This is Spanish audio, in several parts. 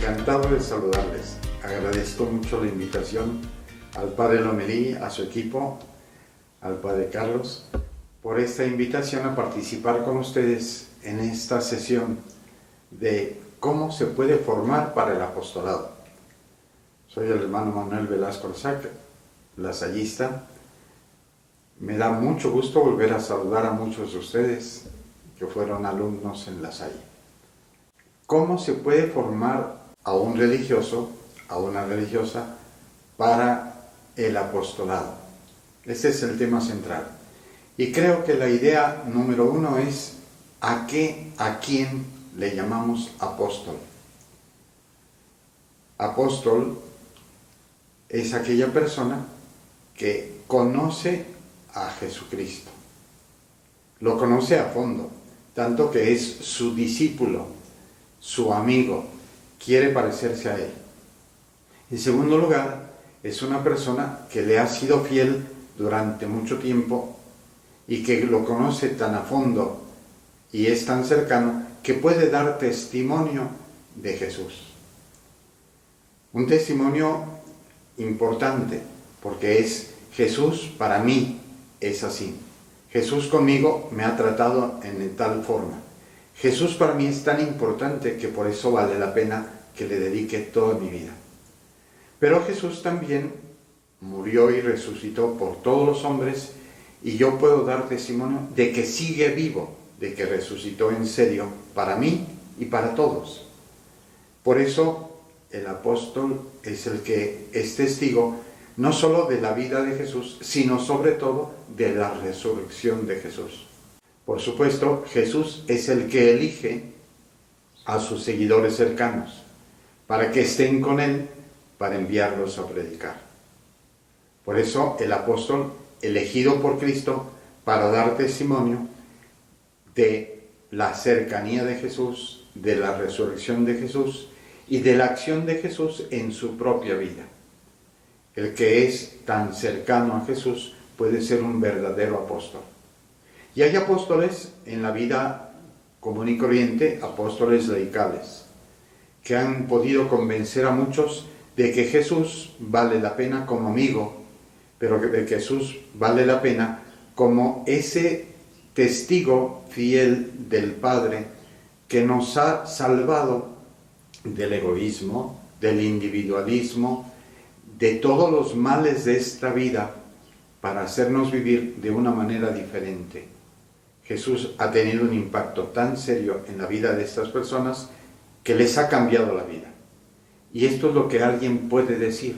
Encantado de saludarles. Agradezco mucho la invitación al Padre Lomelí, a su equipo, al Padre Carlos, por esta invitación a participar con ustedes en esta sesión de cómo se puede formar para el apostolado. Soy el hermano Manuel Velasco Orzac, lasallista. Me da mucho gusto volver a saludar a muchos de ustedes que fueron alumnos en La Salle. ¿Cómo se puede formar a un religioso, a una religiosa, para el apostolado? Ese es el tema central. Y creo que la idea número uno es a quién le llamamos apóstol. Apóstol es aquella persona que conoce a Jesucristo. Lo conoce a fondo, tanto que es su discípulo, su amigo, quiere parecerse a él. En segundo lugar, es una persona que le ha sido fiel durante mucho tiempo y que lo conoce tan a fondo y es tan cercano que puede dar testimonio de Jesús. Un testimonio importante, porque es Jesús para mí es así. Jesús conmigo me ha tratado en tal forma. Jesús para mí es tan importante que por eso vale la pena que le dedique toda mi vida. Pero Jesús también murió y resucitó por todos los hombres y yo puedo dar testimonio de que sigue vivo, de que resucitó en serio para mí y para todos. Por eso el apóstol es el que es testigo no solo de la vida de Jesús, sino sobre todo de la resurrección de Jesús. Por supuesto, Jesús es el que elige a sus seguidores cercanos para que estén con él, para enviarlos a predicar. Por eso el apóstol, elegido por Cristo para dar testimonio de la cercanía de Jesús, de la resurrección de Jesús y de la acción de Jesús en su propia vida. El que es tan cercano a Jesús puede ser un verdadero apóstol. Y hay apóstoles en la vida común y corriente, apóstoles laicales, que han podido convencer a muchos de que Jesús vale la pena como amigo, pero que Jesús vale la pena como ese testigo fiel del Padre que nos ha salvado del egoísmo, del individualismo, de todos los males de esta vida para hacernos vivir de una manera diferente. Jesús ha tenido un impacto tan serio en la vida de estas personas que les ha cambiado la vida. Y esto es lo que alguien puede decir: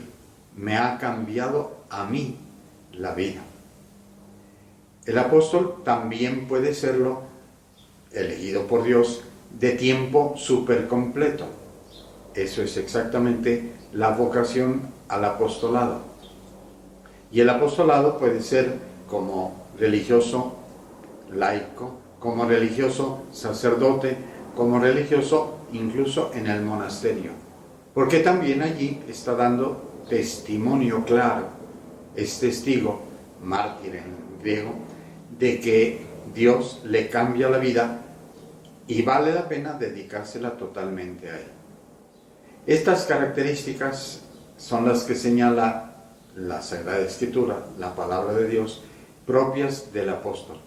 me ha cambiado a mí la vida. El apóstol también puede serlo, elegido por Dios, de tiempo súper completo. Eso es exactamente la vocación al apostolado. Y el apostolado puede ser como religioso laico, como religioso sacerdote, como religioso incluso en el monasterio, porque también allí está dando testimonio claro, es testigo, mártir en griego, de que Dios le cambia la vida y vale la pena dedicársela totalmente a él. Estas características son las que señala la Sagrada Escritura, la palabra de Dios, propias del apóstol,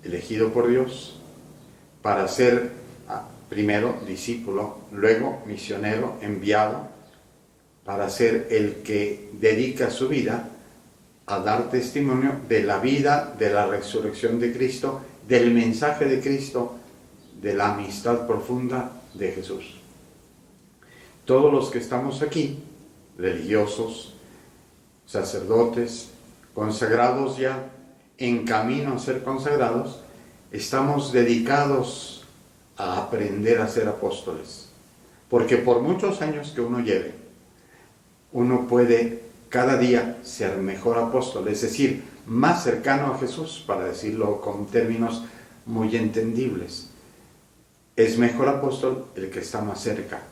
elegido por Dios para ser primero discípulo, luego misionero, enviado, para ser el que dedica su vida a dar testimonio de la vida, de la resurrección de Cristo, del mensaje de Cristo, de la amistad profunda de Jesús. Todos los que estamos aquí, religiosos, sacerdotes, consagrados ya, en camino a ser consagrados, estamos dedicados a aprender a ser apóstoles. Porque por muchos años que uno lleve, uno puede cada día ser mejor apóstol, es decir, más cercano a Jesús, para decirlo con términos muy entendibles. Es mejor apóstol el que está más cerca.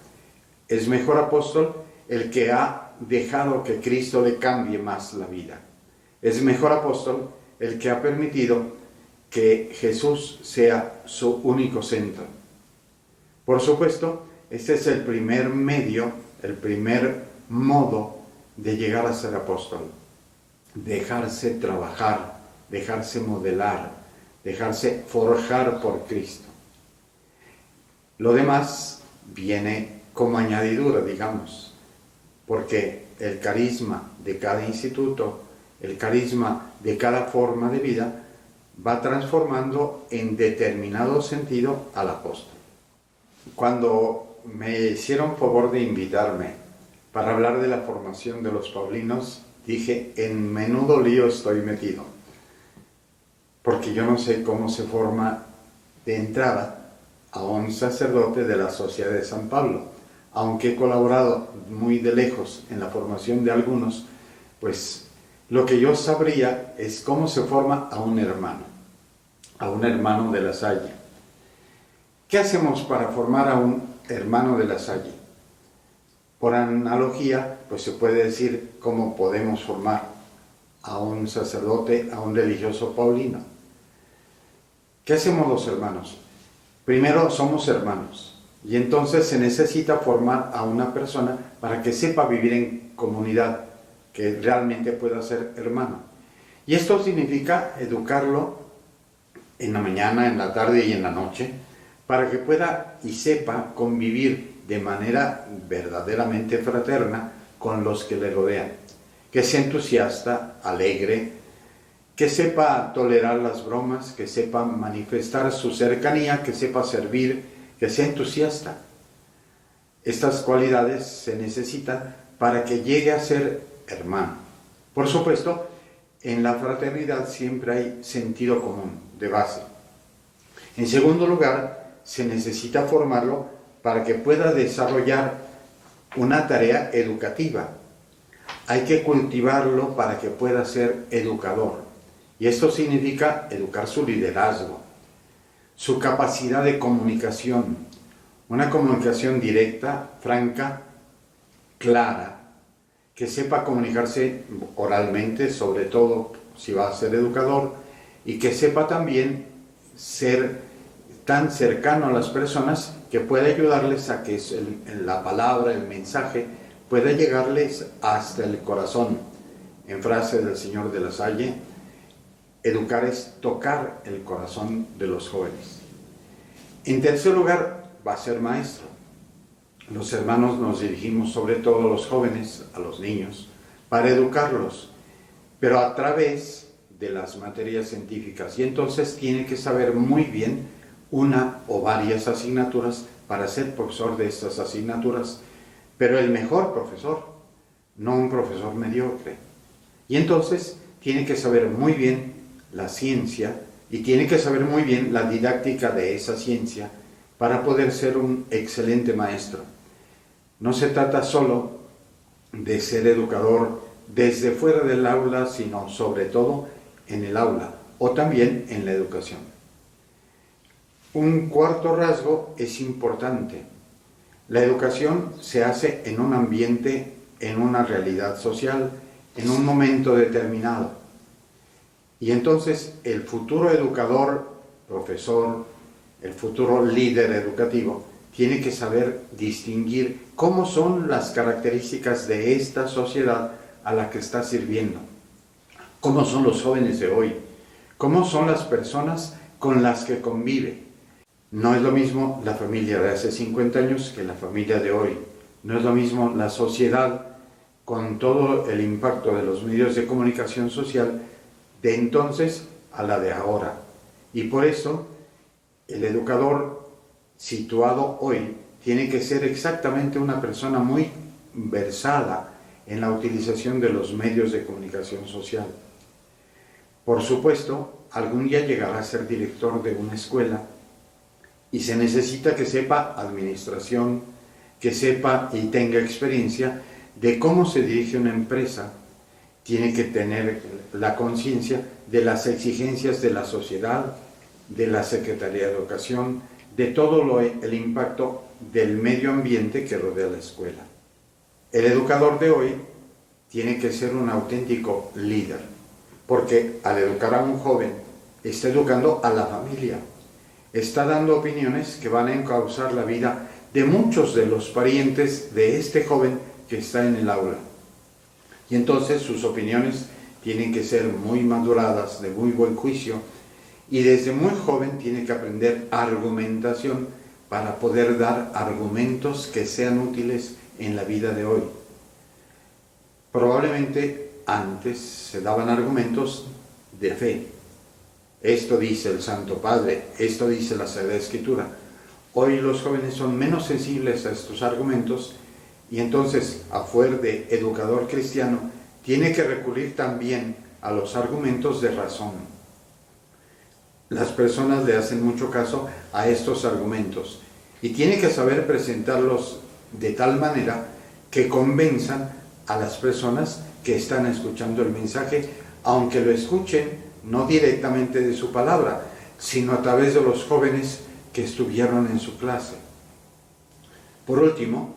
Es mejor apóstol el que ha dejado que Cristo le cambie más la vida. Es mejor apóstol el que ha permitido que Jesús sea su único centro. Por supuesto, Este es el primer medio, el primer modo de llegar a ser apóstol. Dejarse trabajar, dejarse modelar, dejarse forjar por Cristo. Lo demás viene como añadidura, digamos, porque el carisma de cada instituto, el carisma de cada forma de vida, va transformando en determinado sentido al apóstol. Cuando me hicieron favor de invitarme para hablar de la formación de los paulinos, dije, en menudo lío estoy metido, porque yo no sé cómo se forma de entrada a un sacerdote de la Sociedad de San Pablo. Aunque he colaborado muy de lejos en la formación de algunos, pues lo que yo sabría es cómo se forma a un hermano de la Salle. ¿Qué hacemos para formar a un hermano de la Salle? Por analogía, pues se puede decir cómo podemos formar a un sacerdote, a un religioso paulino. ¿Qué hacemos los hermanos? Primero somos hermanos. Y entonces se necesita formar a una persona para que sepa vivir en comunidad, que realmente pueda ser hermano. Y esto significa educarlo en la mañana, en la tarde y en la noche, para que pueda y sepa convivir de manera verdaderamente fraterna con los que le rodean. Que sea entusiasta, alegre, que sepa tolerar las bromas, que sepa manifestar su cercanía, que sepa servir, que sea entusiasta. Estas cualidades se necesitan para que llegue a ser hermano. Por supuesto, en la fraternidad siempre hay sentido común de base. En segundo lugar, se necesita formarlo para que pueda desarrollar una tarea educativa. Hay que cultivarlo para que pueda ser educador. Y esto significa educar su liderazgo, su capacidad de comunicación, una comunicación directa, franca, clara, que sepa comunicarse oralmente, sobre todo si va a ser educador, y que sepa también ser tan cercano a las personas que pueda ayudarles a que la palabra, el mensaje, pueda llegarles hasta el corazón. En frase del señor de la Salle, educar es tocar el corazón de los jóvenes. En tercer lugar, va a ser maestro. Los hermanos nos dirigimos sobre todo a los jóvenes, a los niños, para educarlos, pero a través de las materias científicas. Y entonces tiene que saber muy bien una o varias asignaturas para ser profesor de estas asignaturas, pero el mejor profesor, no un profesor mediocre. Y entonces tiene que saber muy bien la ciencia y tiene que saber muy bien la didáctica de esa ciencia para poder ser un excelente maestro. No se trata solo de ser educador desde fuera del aula, sino sobre todo en el aula o también en la educación. Un cuarto rasgo es importante. La educación se hace en un ambiente, en una realidad social, en un momento determinado. Y entonces el futuro educador, profesor, el futuro líder educativo, tiene que saber distinguir cómo son las características de esta sociedad a la que está sirviendo. Cómo son los jóvenes de hoy. Cómo son las personas con las que convive. No es lo mismo la familia de hace 50 años que la familia de hoy. No es lo mismo la sociedad con todo el impacto de los medios de comunicación social de entonces a la de ahora. Y por eso el educador situado hoy tiene que ser exactamente una persona muy versada en la utilización de los medios de comunicación social. Por supuesto, algún día llegará a ser director de una escuela y se necesita que sepa administración, que sepa y tenga experiencia de cómo se dirige una empresa. Tiene que tener la conciencia de las exigencias de la sociedad, de la Secretaría de Educación, de todo el impacto del medio ambiente que rodea la escuela. El educador de hoy tiene que ser un auténtico líder, porque al educar a un joven, está educando a la familia, está dando opiniones que van a encauzar la vida de muchos de los parientes de este joven que está en el aula. Y entonces sus opiniones tienen que ser muy maduradas, de muy buen juicio, y desde muy joven tiene que aprender argumentación para poder dar argumentos que sean útiles en la vida de hoy. Probablemente antes se daban argumentos de fe. Esto dice el Santo Padre, esto dice la Sagrada Escritura. Hoy los jóvenes son menos sensibles a estos argumentos y entonces, a fuer de educador cristiano, tiene que recurrir también a los argumentos de razón. Las personas le hacen mucho caso a estos argumentos y tiene que saber presentarlos de tal manera que convenzan a las personas que están escuchando el mensaje, aunque lo escuchen no directamente de su palabra, sino a través de los jóvenes que estuvieron en su clase. Por último,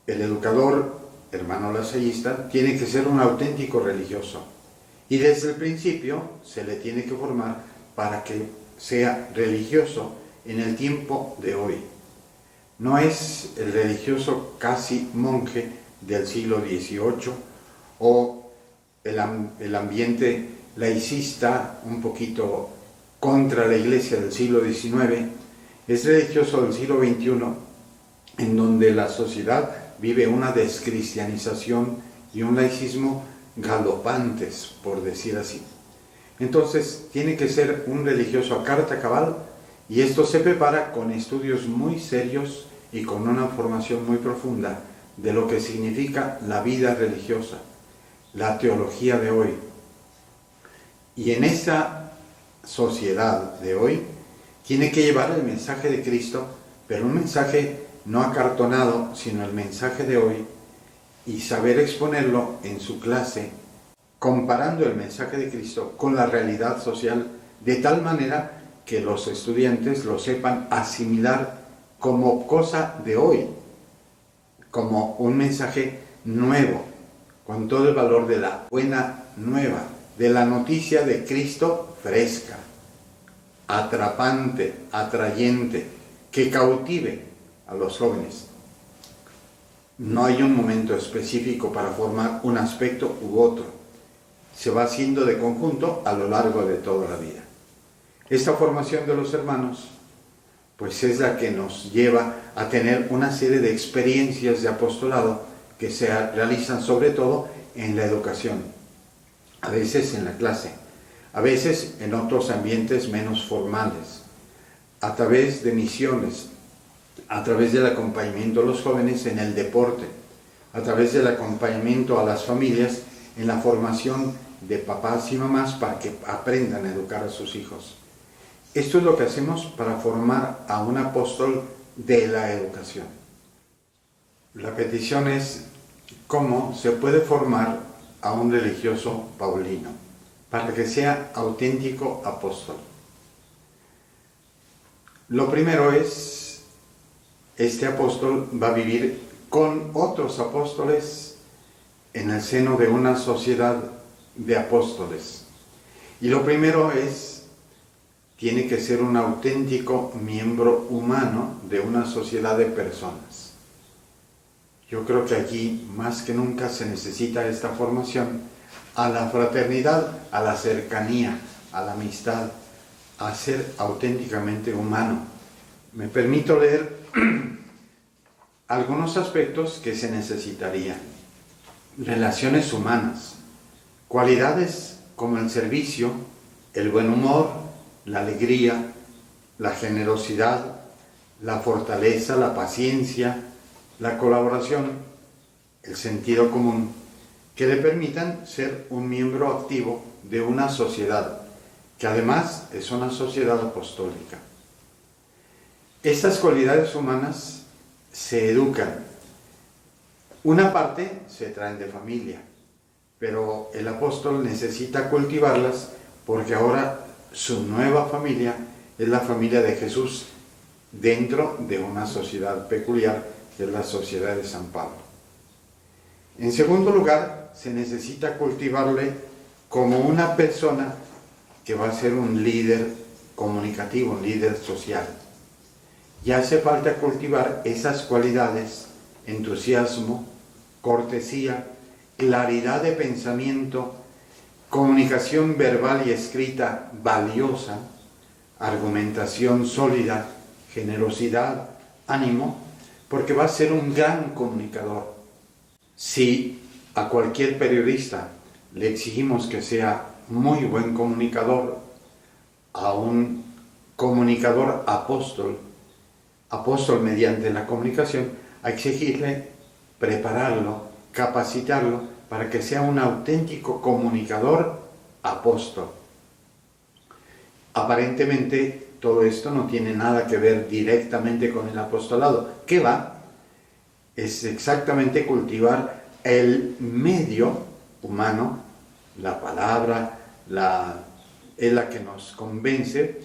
el educador, hermano lasallista, tiene que ser un auténtico religioso y desde el principio se le tiene que formar para que sea religioso en el tiempo de hoy. No es el religioso casi monje del siglo XVIII o el ambiente laicista un poquito contra la iglesia del siglo XIX, es religioso del siglo XXI, en donde la sociedad vive una descristianización y un laicismo galopantes, por decir así. Entonces, tiene que ser un religioso a carta cabal, y esto se prepara con estudios muy serios y con una formación muy profunda de lo que significa la vida religiosa, la teología de hoy. Y en esa sociedad de hoy tiene que llevar el mensaje de Cristo, pero un mensaje no acartonado, sino el mensaje de hoy, y saber exponerlo en su clase, comparando el mensaje de Cristo con la realidad social, de tal manera que los estudiantes lo sepan asimilar como cosa de hoy, como un mensaje nuevo, con todo el valor de la buena nueva, de la noticia de Cristo fresca, atrapante, atrayente, que cautive a los jóvenes. No hay un momento específico para formar un aspecto u otro. Se va haciendo de conjunto a lo largo de toda la vida. Esta formación de los hermanos, pues es la que nos lleva a tener una serie de experiencias de apostolado que se realizan sobre todo en la educación, a veces en la clase, a veces en otros ambientes menos formales, a través de misiones, a través del acompañamiento a los jóvenes en el deporte, a través del acompañamiento a las familias en la formación de papás y mamás para que aprendan a educar a sus hijos. Esto es lo que hacemos para formar a un apóstol de la educación. La petición es cómo se puede formar a un religioso paulino para que sea auténtico apóstol. Lo primero es, este apóstol va a vivir con otros apóstoles en el seno de una sociedad de apóstoles. Y lo primero es, tiene que ser un auténtico miembro humano de una sociedad de personas. Yo creo que aquí más que nunca se necesita esta formación a la fraternidad, a la cercanía, a la amistad, a ser auténticamente humano. Me permito leer algunos aspectos que se necesitarían. Relaciones humanas, cualidades como el servicio, el buen humor, la alegría, la generosidad, la fortaleza, la paciencia, la colaboración, el sentido común, que le permitan ser un miembro activo de una sociedad, que además es una sociedad apostólica. Estas cualidades humanas se educan. Una parte se traen de familia, pero el apóstol necesita cultivarlas porque ahora su nueva familia es la familia de Jesús dentro de una sociedad peculiar, que es la sociedad de San Pablo. En segundo lugar, se necesita cultivarle como una persona que va a ser un líder comunicativo, un líder social. Y hace falta cultivar esas cualidades: entusiasmo, cortesía, claridad de pensamiento, comunicación verbal y escrita valiosa, argumentación sólida, generosidad, ánimo, porque va a ser un gran comunicador. Si a cualquier periodista le exigimos que sea muy buen comunicador, a un comunicador apóstol mediante la comunicación, a exigirle prepararlo, capacitarlo para que sea un auténtico comunicador apóstol. Aparentemente todo esto no tiene nada que ver directamente con el apostolado. ¿Qué va? Es exactamente cultivar el medio humano, la palabra, es la que nos convence.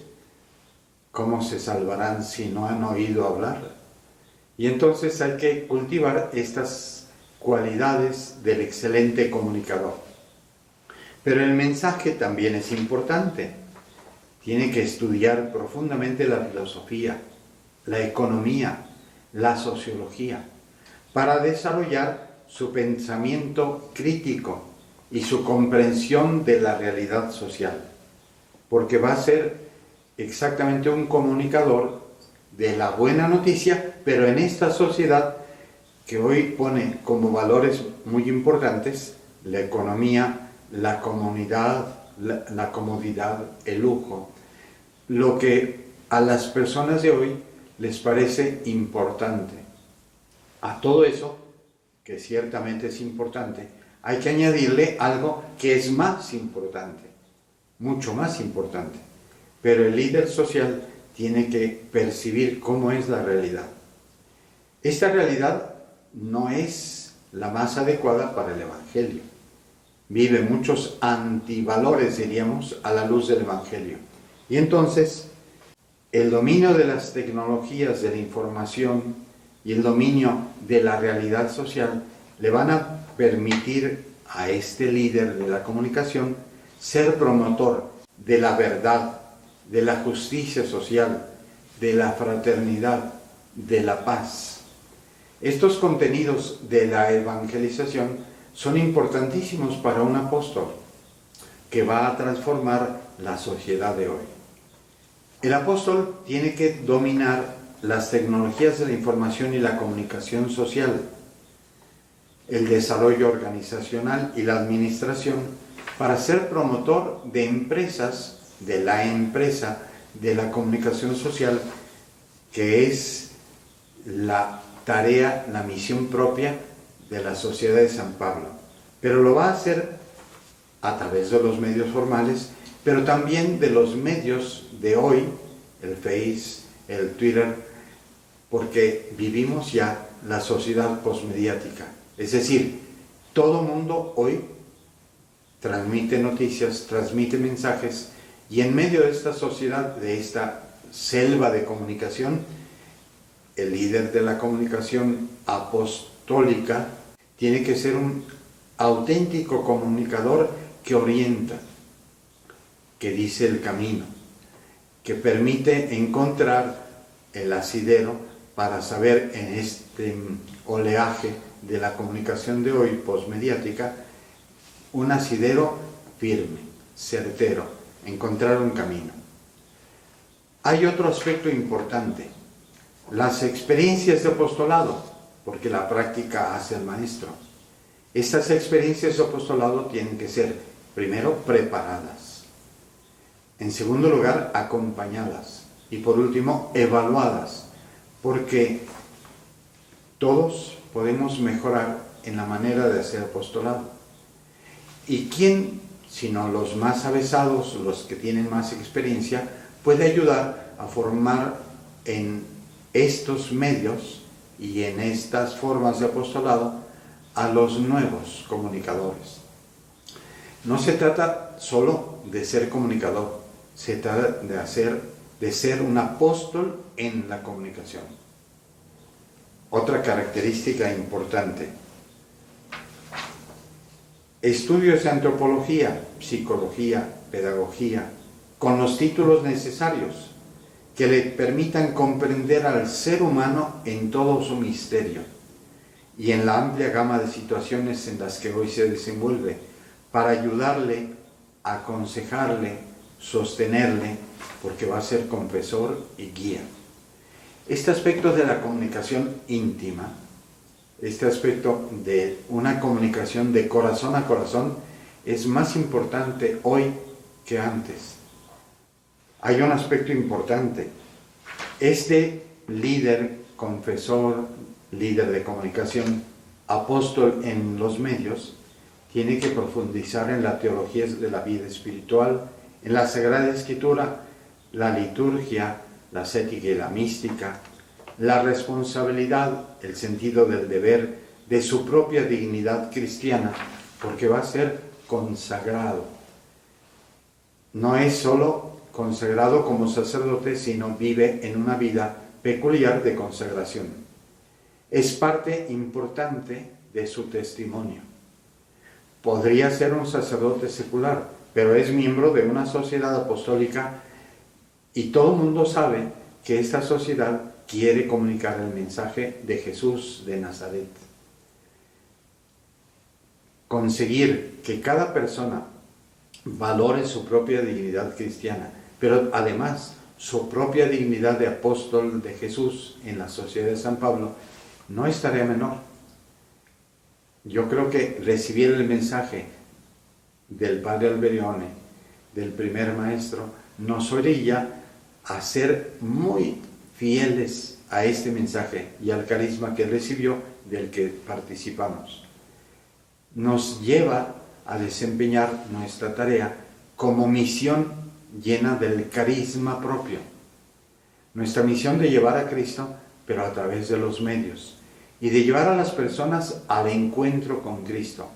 ¿Cómo se salvarán si no han oído hablar? Y entonces hay que cultivar estas cualidades del excelente comunicador. Pero el mensaje también es importante. Tiene que estudiar profundamente la filosofía, la economía, la sociología, para desarrollar su pensamiento crítico y su comprensión de la realidad social, porque va a ser exactamente un comunicador de la buena noticia, pero en esta sociedad que hoy pone como valores muy importantes la economía, la comodidad, el lujo, lo que a las personas de hoy les parece importante. A todo eso, que ciertamente es importante, hay que añadirle algo que es más importante, mucho más importante. Pero el líder social tiene que percibir cómo es la realidad. Esta realidad no es la más adecuada para el Evangelio. Vive muchos antivalores, diríamos, a la luz del Evangelio. Y entonces, el dominio de las tecnologías de la información y el dominio de la realidad social le van a permitir a este líder de la comunicación ser promotor de la verdad, de la justicia social, de la fraternidad, de la paz. Estos contenidos de la evangelización son importantísimos para un apóstol que va a transformar la sociedad de hoy. El apóstol tiene que dominar las tecnologías de la información y la comunicación social, el desarrollo organizacional y la administración, para ser promotor de empresas, de la empresa de la comunicación social, que es la tarea, la misión propia de la Sociedad de San Pablo. Pero lo va a hacer a través de los medios formales, pero también de los medios de hoy, el Face, el Twitter, porque vivimos ya la sociedad posmediática. Es decir, todo mundo hoy transmite noticias, transmite mensajes, y en medio de esta sociedad, de esta selva de comunicación, el líder de la comunicación apostólica tiene que ser un auténtico comunicador que orienta, que dice el camino, que permite encontrar el asidero para saber en este oleaje de la comunicación de hoy posmediática un asidero firme, certero, encontrar un camino. Hay otro aspecto importante: las experiencias de apostolado, porque la práctica hace el maestro. Estas experiencias de apostolado tienen que ser, primero, preparadas, en segundo lugar, acompañadas, y por último, evaluadas, porque todos podemos mejorar en la manera de hacer apostolado. ¿Y quién, sino los más avesados, los que tienen más experiencia, puede ayudar a formar en estos medios y en estas formas de apostolado a los nuevos comunicadores? No se trata solo de ser comunicador, se trata de ser un apóstol en la comunicación. Otra característica importante: estudios de antropología, psicología, pedagogía, con los títulos necesarios, que le permitan comprender al ser humano en todo su misterio y en la amplia gama de situaciones en las que hoy se desenvuelve, para ayudarle, aconsejarle, sostenerle, porque va a ser confesor y guía. Este aspecto de la comunicación íntima, este aspecto de una comunicación de corazón a corazón, es más importante hoy que antes. Hay un aspecto importante. Este líder, confesor, líder de comunicación, apóstol en los medios, tiene que profundizar en la teología de la vida espiritual, en la Sagrada Escritura, la liturgia, la ascética y la mística, la responsabilidad, el sentido del deber, de su propia dignidad cristiana, porque va a ser consagrado. No es solo consagrado como sacerdote, sino vive en una vida peculiar de consagración. Es parte importante de su testimonio. Podría ser un sacerdote secular, pero es miembro de una sociedad apostólica y todo el mundo sabe que esta sociedad quiere comunicar el mensaje de Jesús de Nazaret. Conseguir que cada persona valore su propia dignidad cristiana, pero además su propia dignidad de apóstol de Jesús en la sociedad de San Pablo, no es tarea menor. Yo creo que recibir el mensaje del Padre Alberione, del primer maestro, nos orilla a ser muy fieles a este mensaje y al carisma que recibió, del que participamos. Nos lleva a desempeñar nuestra tarea como misión llena del carisma propio. Nuestra misión de llevar a Cristo, pero a través de los medios, y de llevar a las personas al encuentro con Cristo.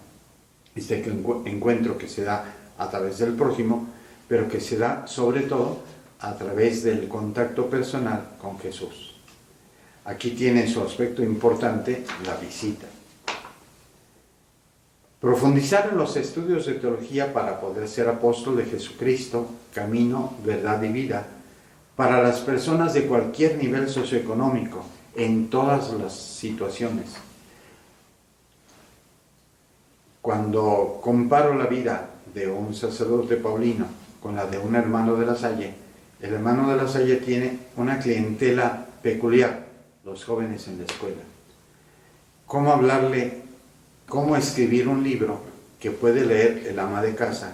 Este encuentro que se da a través del prójimo, pero que se da sobre todo a través del contacto personal con Jesús. Aquí tiene su aspecto importante la visita. Profundizar en los estudios de teología para poder ser apóstol de Jesucristo, camino, verdad y vida, para las personas de cualquier nivel socioeconómico, en todas las situaciones. Cuando comparo la vida de un sacerdote paulino con la de un hermano de La Salle, el hermano de La Salle tiene una clientela peculiar, los jóvenes en la escuela. ¿Cómo hablarle? ¿Cómo escribir un libro que puede leer el ama de casa,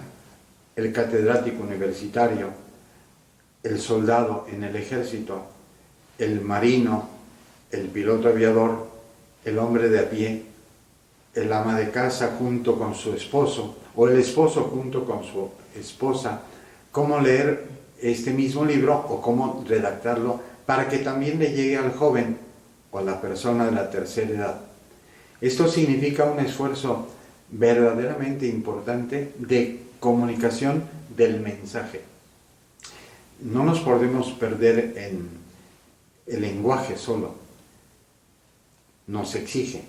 el catedrático universitario, el soldado en el ejército, el marino, el piloto aviador, el hombre de a pie, el ama de casa junto con su esposo o el esposo junto con su esposa? ¿Cómo leer este mismo libro o cómo redactarlo para que también le llegue al joven o a la persona de la tercera edad? Esto significa un esfuerzo verdaderamente importante de comunicación del mensaje. No nos podemos perder en el lenguaje solo. Nos exige,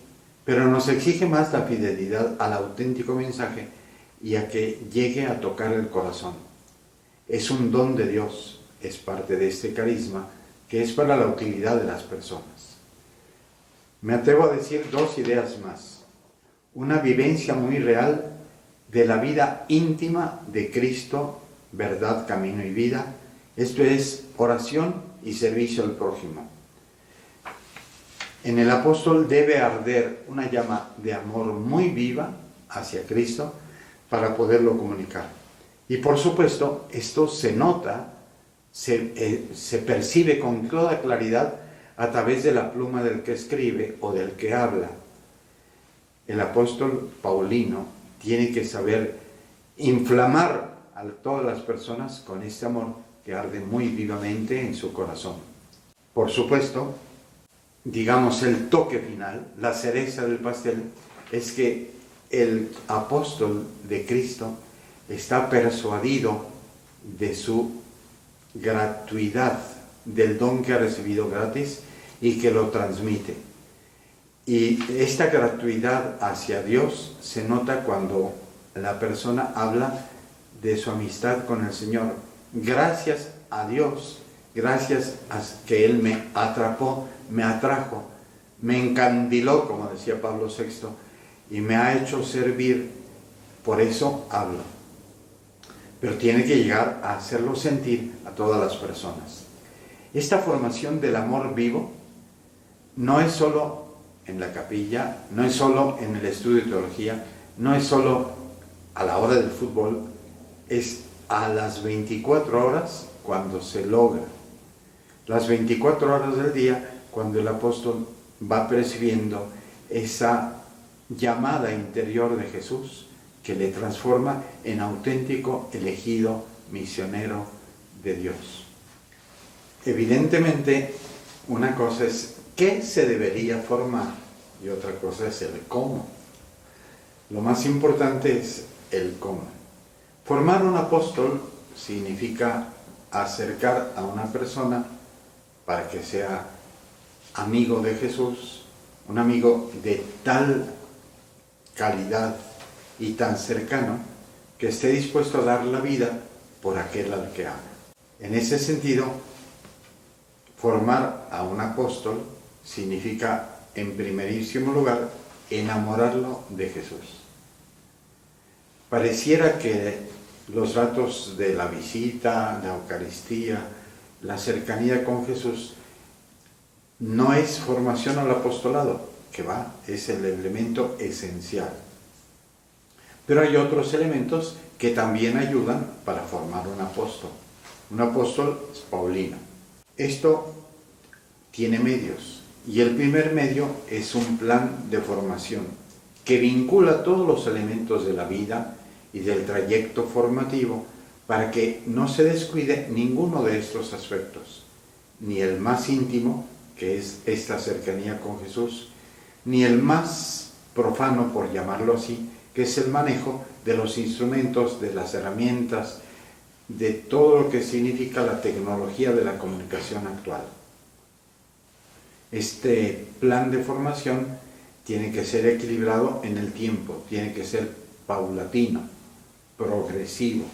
pero nos exige más la fidelidad al auténtico mensaje y a que llegue a tocar el corazón. Es un don de Dios, es parte de este carisma que es para la utilidad de las personas. Me atrevo a decir dos ideas más. Una vivencia muy real de la vida íntima de Cristo, verdad, camino y vida. Esto es oración y servicio al prójimo. En el apóstol debe arder una llama de amor muy viva hacia Cristo para poderlo comunicar. Y por supuesto, esto se nota, se percibe con toda claridad a través de la pluma del que escribe o del que habla. El apóstol Paulino tiene que saber inflamar a todas las personas con este amor que arde muy vivamente en su corazón. Por supuesto, digamos, el toque final, la cereza del pastel, es que el apóstol de Cristo está persuadido de su gratuidad, del don que ha recibido gratis y que lo transmite. Y esta gratuidad hacia Dios se nota cuando la persona habla de su amistad con el Señor. Gracias a Dios gracias a que Él me atrapó, me atrajo, me encandiló, como decía Pablo VI, y me ha hecho servir, por eso hablo. Pero tiene que llegar a hacerlo sentir a todas las personas. Esta formación del amor vivo no es solo en la capilla, no es solo en el estudio de teología, no es solo a la hora del fútbol, es a las 24 horas cuando se logra. Las 24 horas del día cuando el apóstol va percibiendo esa llamada interior de Jesús que le transforma en auténtico elegido misionero de Dios. Evidentemente, una cosa es qué se debería formar y otra cosa es el cómo. Lo más importante es el cómo. Formar un apóstol significa acercar a una persona para que sea amigo de Jesús, un amigo de tal calidad y tan cercano que esté dispuesto a dar la vida por aquel al que ama. En ese sentido, formar a un apóstol significa, en primerísimo lugar, enamorarlo de Jesús. Pareciera que los ratos de la visita, la Eucaristía, la cercanía con Jesús, no es formación al apostolado, que es el elemento esencial. Pero hay otros elementos que también ayudan para formar un apóstol. Un apóstol es paulino. Esto tiene medios, y el primer medio es un plan de formación que vincula todos los elementos de la vida y del trayecto formativo para que no se descuide ninguno de estos aspectos, ni el más íntimo, que es esta cercanía con Jesús, ni el más profano, por llamarlo así, que es el manejo de los instrumentos, de las herramientas, de todo lo que significa la tecnología de la comunicación actual. Este plan de formación tiene que ser equilibrado en el tiempo, tiene que ser paulatino, progresivo,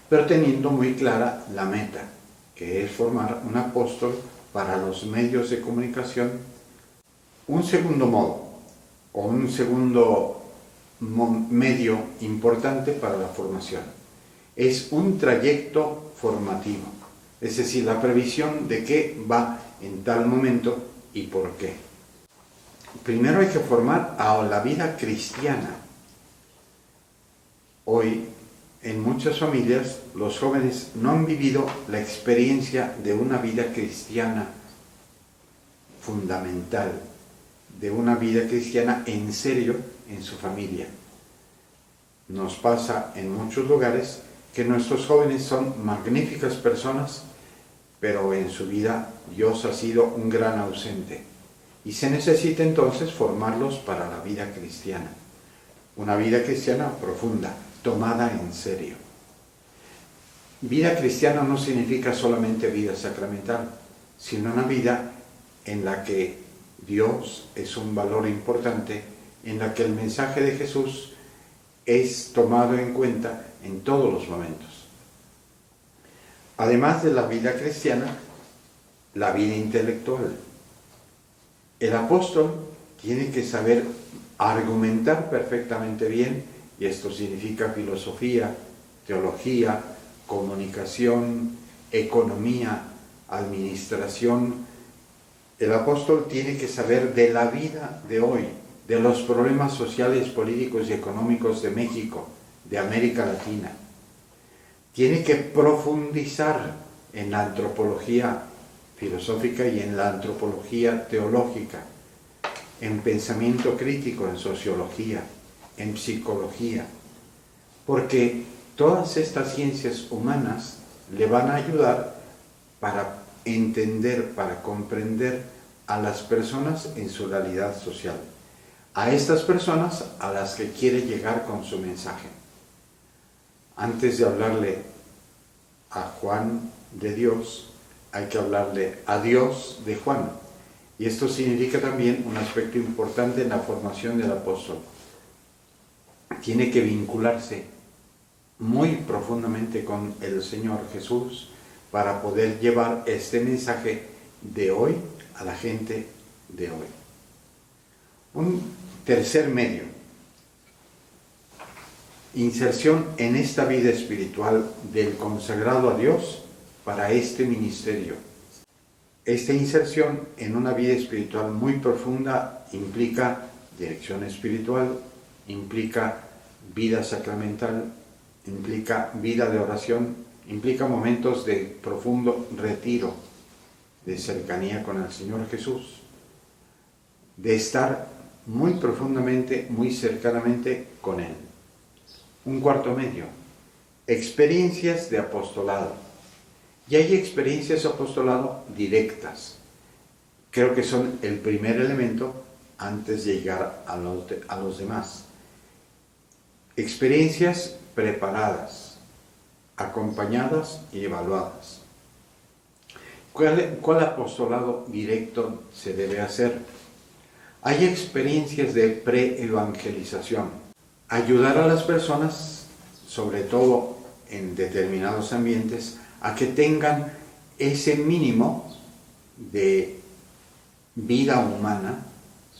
pero teniendo muy clara la meta, que es formar un apóstol para los medios de comunicación. Un segundo modo, o un segundo medio importante para la formación, es un trayecto formativo, es decir, la previsión de qué va en tal momento y por qué. Primero hay que formar a la vida cristiana. Hoy, en muchas familias, los jóvenes no han vivido la experiencia de una vida cristiana fundamental, de una vida cristiana en serio en su familia. Nos pasa en muchos lugares que nuestros jóvenes son magníficas personas, pero en su vida Dios ha sido un gran ausente. Y se necesita entonces formarlos para la vida cristiana. Una vida cristiana profunda, tomada en serio. Vida cristiana no significa solamente vida sacramental, sino una vida en la que Dios es un valor importante, en la que el mensaje de Jesús es tomado en cuenta en todos los momentos. Además de la vida cristiana, la vida intelectual. El apóstol tiene que saber argumentar perfectamente bien, y esto significa filosofía, teología, comunicación, economía, administración. El apóstol tiene que saber de la vida de hoy, de los problemas sociales, políticos y económicos de México, de América Latina. Tiene que profundizar en la antropología filosófica y en la antropología teológica, en pensamiento crítico, en sociología, en psicología, porque todas estas ciencias humanas le van a ayudar para entender, para comprender a las personas en su realidad social, a estas personas a las que quiere llegar con su mensaje. Antes de hablarle a Juan de Dios, hay que hablarle a Dios de Juan. Y esto significa también un aspecto importante en la formación del apóstol. Tiene que vincularse muy profundamente con el Señor Jesús, para poder llevar este mensaje de hoy a la gente de hoy. Un tercer medio: inserción en esta vida espiritual del consagrado a Dios para este ministerio. Esta inserción en una vida espiritual muy profunda implica dirección espiritual, implica vida sacramental, implica vida de oración, implica momentos de profundo retiro, de cercanía con el Señor Jesús, de estar muy profundamente, muy cercanamente con Él. Un cuarto medio: experiencias de apostolado. Y hay experiencias de apostolado directas. Creo que son el primer elemento antes de llegar a los demás. Experiencias preparadas, acompañadas y evaluadas. ¿Cuál apostolado directo se debe hacer? Hay experiencias de pre-evangelización. Ayudar a las personas, sobre todo en determinados ambientes, a que tengan ese mínimo de vida humana,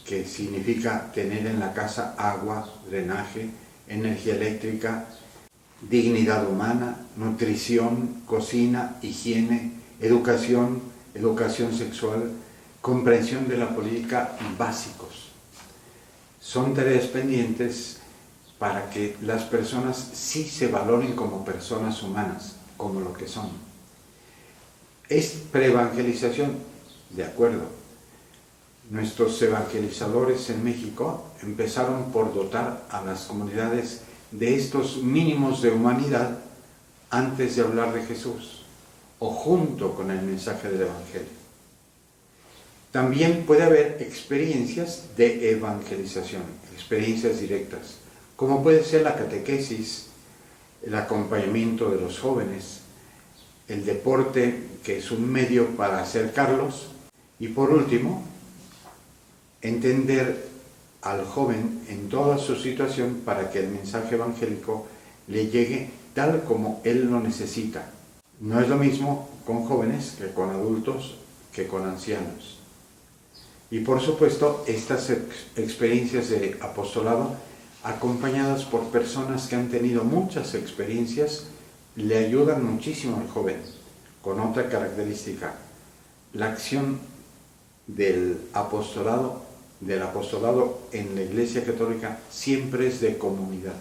que significa tener en la casa agua, drenaje, energía eléctrica, dignidad humana, nutrición, cocina, higiene, educación sexual, comprensión de la política, básicos. Son tareas pendientes para que las personas sí se valoren como personas humanas, como lo que son. Es preevangelización, de acuerdo. Nuestros evangelizadores en México empezaron por dotar a las comunidades de estos mínimos de humanidad antes de hablar de Jesús, o junto con el mensaje del Evangelio. También puede haber experiencias de evangelización, experiencias directas, como puede ser la catequesis, el acompañamiento de los jóvenes, el deporte, que es un medio para acercarlos, y por último, entender al joven en toda su situación para que el mensaje evangélico le llegue tal como él lo necesita. No es lo mismo con jóvenes que con adultos, que con ancianos. Y por supuesto, estas experiencias de apostolado, acompañadas por personas que han tenido muchas experiencias, le ayudan muchísimo al joven. Con otra característica: la acción del apostolado en la Iglesia Católica siempre es de comunidad.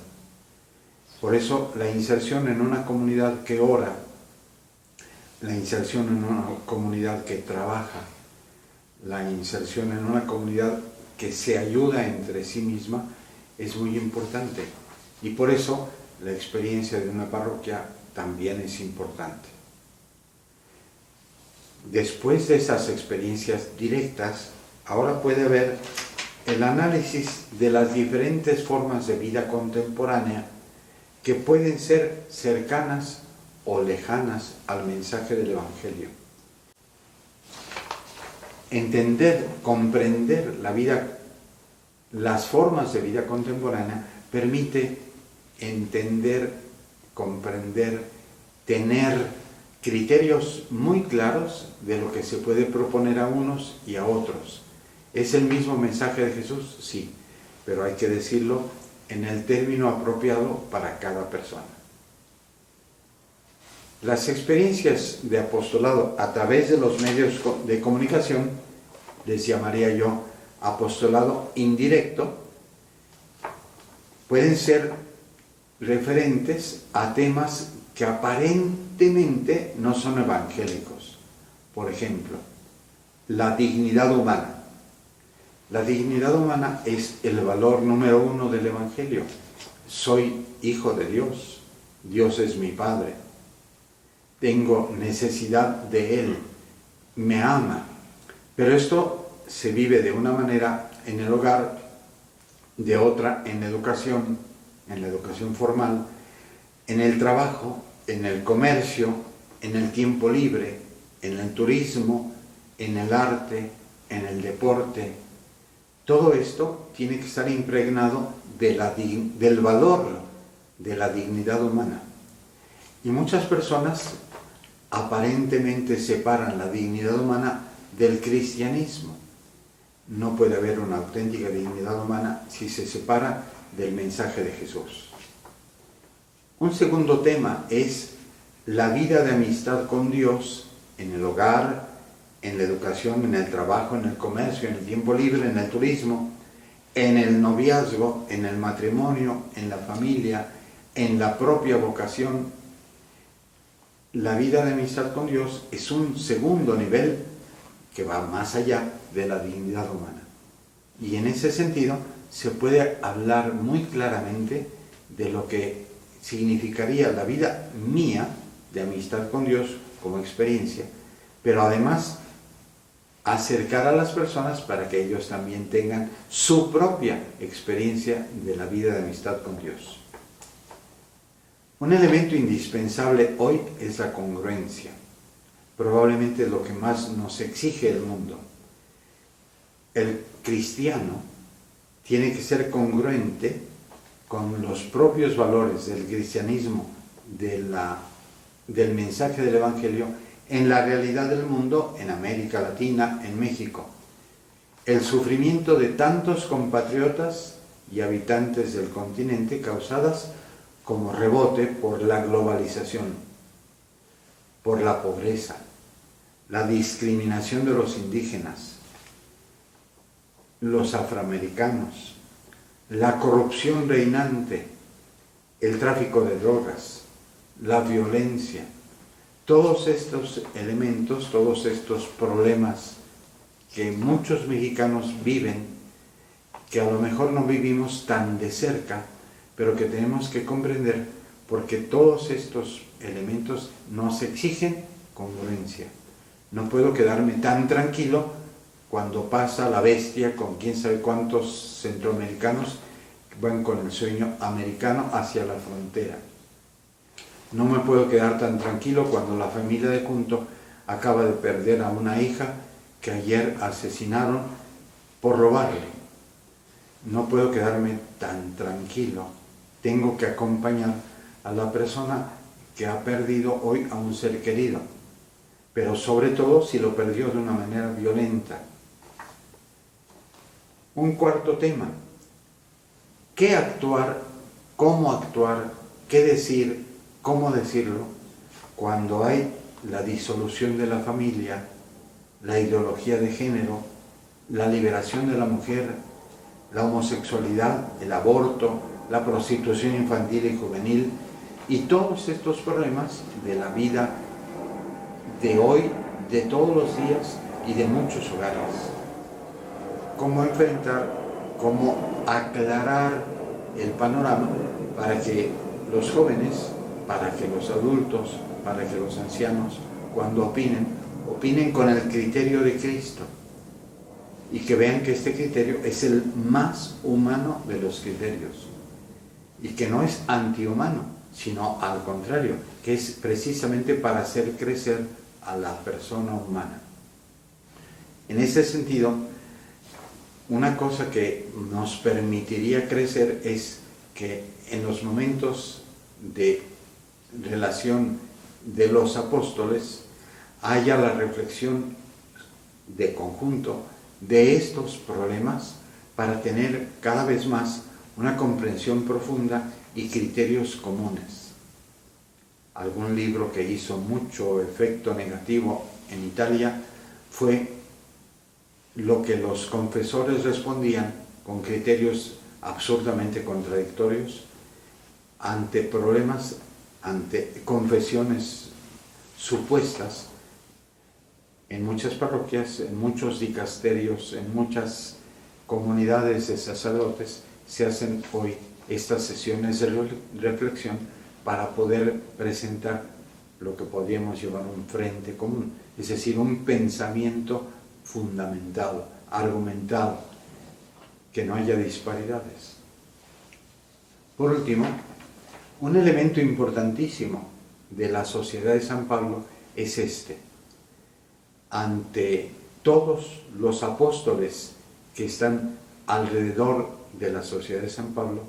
Por eso la inserción en una comunidad que ora, la inserción en una comunidad que trabaja, la inserción en una comunidad que se ayuda entre sí misma es muy importante. Y por eso la experiencia de una parroquia también es importante. Después de esas experiencias directas, ahora puede haber el análisis de las diferentes formas de vida contemporánea que pueden ser cercanas o lejanas al mensaje del Evangelio. Entender, comprender las formas de vida contemporánea permite entender, comprender, tener criterios muy claros de lo que se puede proponer a unos y a otros. ¿Es el mismo mensaje de Jesús? Sí, pero hay que decirlo en el término apropiado para cada persona. Las experiencias de apostolado a través de los medios de comunicación, les llamaría yo apostolado indirecto, pueden ser referentes a temas que aparentemente no son evangélicos. Por ejemplo, la dignidad humana. La dignidad humana es el valor número uno del Evangelio. Soy hijo de Dios, Dios es mi Padre, tengo necesidad de Él, me ama. Pero esto se vive de una manera en el hogar, de otra en la educación formal, en el trabajo, en el comercio, en el tiempo libre, en el turismo, en el arte, en el deporte. Todo esto tiene que estar impregnado del valor de la dignidad humana. Y muchas personas aparentemente separan la dignidad humana del cristianismo. No puede haber una auténtica dignidad humana si se separa del mensaje de Jesús. Un segundo tema es la vida de amistad con Dios en el hogar, en la educación, en el trabajo, en el comercio, en el tiempo libre, en el turismo, en el noviazgo, en el matrimonio, en la familia, en la propia vocación. La vida de amistad con Dios es un segundo nivel que va más allá de la dignidad humana. Y en ese sentido se puede hablar muy claramente de lo que significaría la vida mía de amistad con Dios como experiencia, pero además acercar a las personas para que ellos también tengan su propia experiencia de la vida de amistad con Dios. Un elemento indispensable hoy es la congruencia. Probablemente lo que más nos exige el mundo. El cristiano tiene que ser congruente con los propios valores del cristianismo, del mensaje del Evangelio, en la realidad del mundo, en América Latina, en México. El sufrimiento de tantos compatriotas y habitantes del continente causadas como rebote por la globalización, por la pobreza, la discriminación de los indígenas, los afroamericanos, la corrupción reinante, el tráfico de drogas, la violencia, todos estos elementos, todos estos problemas que muchos mexicanos viven, que a lo mejor no vivimos tan de cerca, pero que tenemos que comprender porque todos estos elementos nos exigen congruencia. No puedo quedarme tan tranquilo cuando pasa la bestia con quién sabe cuántos centroamericanos van con el sueño americano hacia la frontera. No me puedo quedar tan tranquilo cuando la familia de Junto acaba de perder a una hija que ayer asesinaron por robarle. No puedo quedarme tan tranquilo. Tengo que acompañar a la persona que ha perdido hoy a un ser querido, pero sobre todo si lo perdió de una manera violenta. Un cuarto tema: ¿qué actuar, cómo actuar, qué decir, cómo decirlo cuando hay la disolución de la familia, la ideología de género, la liberación de la mujer, la homosexualidad, el aborto, la prostitución infantil y juvenil y todos estos problemas de la vida de hoy, de todos los días y de muchos hogares? ¿Cómo enfrentar, cómo aclarar el panorama para que los jóvenes, para que los adultos, para que los ancianos, cuando opinen con el criterio de Cristo y que vean que este criterio es el más humano de los criterios y que no es antihumano, sino al contrario, que es precisamente para hacer crecer a la persona humana? En ese sentido, una cosa que nos permitiría crecer es que en los momentos de relación de los apóstoles haya la reflexión de conjunto de estos problemas para tener cada vez más una comprensión profunda y criterios comunes. Algún libro que hizo mucho efecto negativo en Italia fue lo que los confesores respondían con criterios absurdamente contradictorios ante problemas, ante confesiones supuestas. En muchas parroquias, en muchos dicasterios, en muchas comunidades de sacerdotes se hacen hoy estas sesiones de reflexión para poder presentar lo que podríamos llamar un frente común, es decir, un pensamiento fundamentado, argumentado, que no haya disparidades. Por último, un elemento importantísimo de la sociedad de San Pablo es este. Ante todos los apóstoles que están alrededor de la sociedad de San Pablo,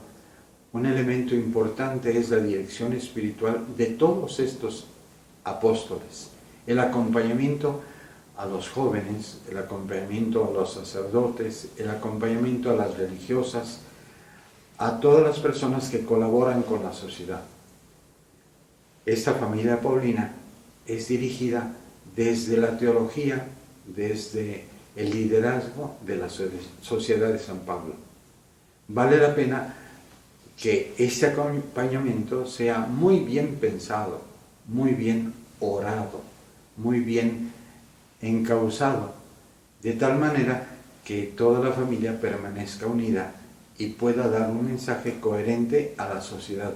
un elemento importante es la dirección espiritual de todos estos apóstoles, el acompañamiento a los jóvenes, el acompañamiento a los sacerdotes, el acompañamiento a las religiosas, a todas las personas que colaboran con la sociedad. Esta familia paulina es dirigida desde la teología, desde el liderazgo de la Sociedad de San Pablo. Vale la pena que este acompañamiento sea muy bien pensado, muy bien orado, muy bien encauzado, de tal manera que toda la familia permanezca unida y pueda dar un mensaje coherente a la sociedad.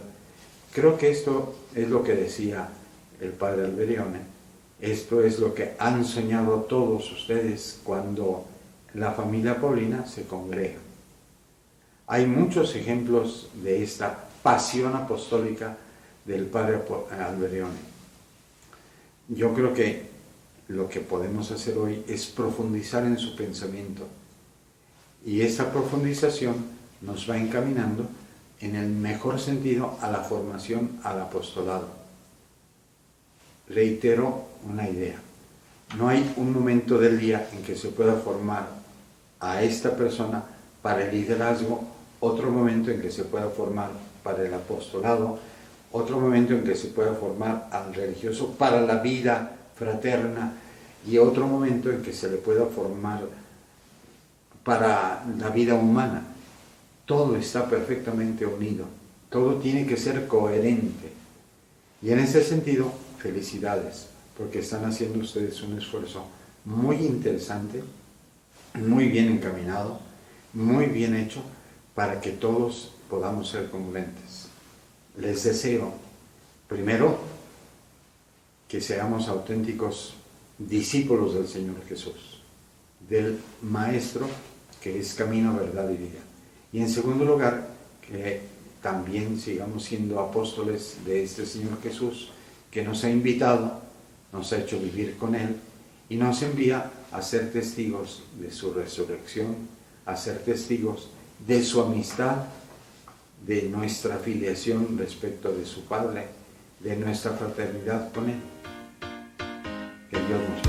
Creo que esto es lo que decía el padre Alberione, esto es lo que han soñado todos ustedes cuando la familia paulina se congrega. Hay muchos ejemplos de esta pasión apostólica del padre Alberione. Yo creo que lo que podemos hacer hoy es profundizar en su pensamiento, y esa profundización nos va encaminando en el mejor sentido a la formación al apostolado. Reitero una idea: no hay un momento del día en que se pueda formar a esta persona para el liderazgo, otro momento en que se pueda formar para el apostolado, otro momento en que se pueda formar al religioso para la vida fraterna, y otro momento en que se le pueda formar para la vida humana. Todo está perfectamente unido, todo tiene que ser coherente. Y en ese sentido, felicidades, porque están haciendo ustedes un esfuerzo muy interesante, muy bien encaminado, muy bien hecho, para que todos podamos ser congruentes. Les deseo, primero, que seamos auténticos discípulos del Señor Jesús, del Maestro que es camino, verdad y vida. Y en segundo lugar, que también sigamos siendo apóstoles de este Señor Jesús, que nos ha invitado, nos ha hecho vivir con Él y nos envía a ser testigos de su resurrección, a ser testigos de su amistad, de nuestra filiación respecto de su Padre, de nuestra fraternidad con Él. Que Dios nos